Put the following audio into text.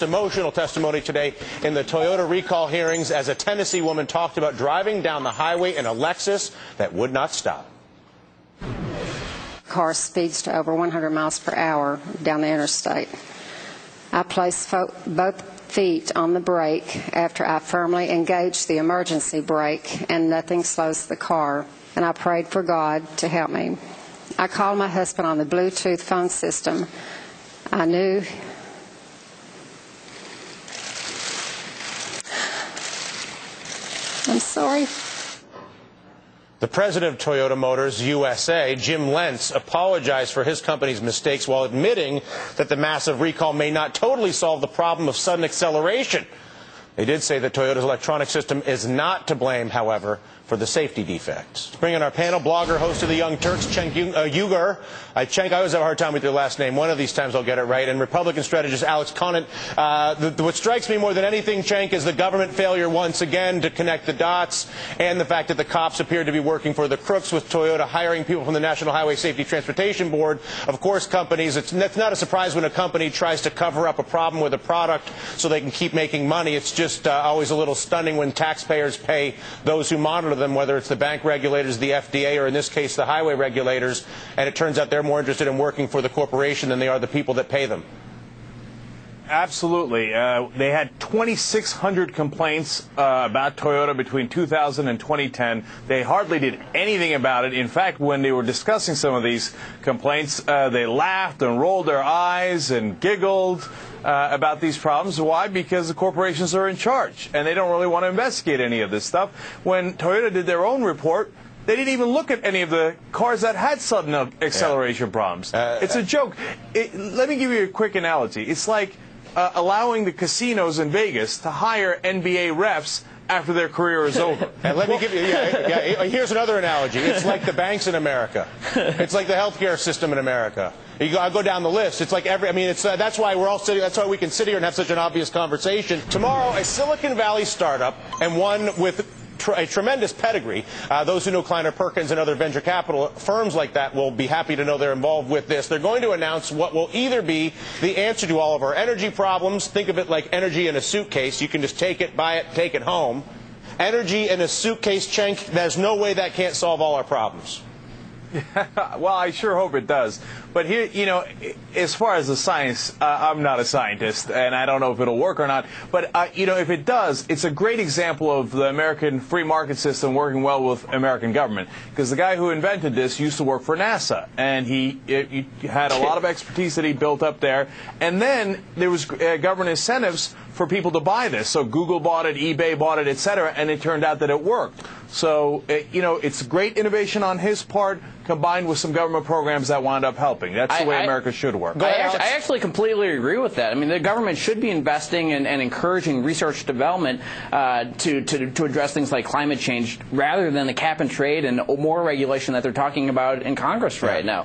Emotional testimony today in the Toyota recall hearings as a Tennessee woman talked about driving down the highway in a Lexus that would not stop. Car speeds to over 100 miles per hour down the interstate. I placed both feet on the brake after I firmly engaged the emergency brake, and nothing slows the car, and I prayed for God to help me. I called my husband on the Bluetooth phone system. I knew I'm sorry. The president of Toyota Motors USA, Jim Lentz, apologized for his company's mistakes while admitting that the massive recall may not totally solve the problem of sudden acceleration. They did say that Toyota's electronic system is not to blame, however, for the safety defects. To bring in our panel, blogger, host of the Young Turks, Cenk. Cenk, I always have a hard time with your last name. One of these times I'll get it right. And Republican strategist Alex Conant. What strikes me more than anything, Cenk, is the government failure once again to connect the dots, and the fact that the cops appear to be working for the crooks with Toyota hiring people from the National Highway Safety Transportation Board. Of course, companies, it's not a surprise when a company tries to cover up a problem with a product so they can keep making money. It's just always a little stunning when taxpayers pay those who monitor them, whether it's the bank regulators, the FDA, or in this case the highway regulators, and it turns out they're more interested in working for the corporation than they are the people that pay them. Absolutely. They had 2,600 complaints about Toyota between 2000 and 2010. They hardly did anything about it. In fact, when they were discussing some of these complaints, they laughed and rolled their eyes and giggled about these problems. Why? Because the corporations are in charge, and they don't really want to investigate any of this stuff. When Toyota did their own report, they didn't even look at any of the cars that had sudden acceleration problems. It's a joke. Let me give you a quick analogy. It's like allowing the casinos in Vegas to hire NBA refs after their career is over. And let me give you, here's another analogy. It's like the banks in America. It's like the healthcare system in America. I go down the list. It's like that's why we're all sitting, that's why we can sit here and have such an obvious conversation. Tomorrow, a Silicon Valley startup, and one with a tremendous pedigree. Those who know Kleiner Perkins and other venture capital firms like that will be happy to know they're involved with this. They're going to announce what will either be the answer to all of our energy problems. Think of it like energy in a suitcase. You can just take it, buy it, take it home. Energy in a suitcase, Cenk, there's no way that can't solve all our problems. Well, I sure hope it does. But here, as far as the science, I'm not a scientist, and I don't know if it'll work or not. But, if it does, it's a great example of the American free market system working well with American government. Because the guy who invented this used to work for NASA, and he had a lot of expertise that he built up there. And then there was government incentives for people to buy this. So Google bought it, eBay bought it, et cetera, and it turned out that it worked. So, it's great innovation on his part, combined with some government programs that wound up helping. That's the way America should work. I actually completely agree with that. I mean, the government should be investing and encouraging research development to address things like climate change rather than the cap and trade and more regulation that they're talking about in Congress right now.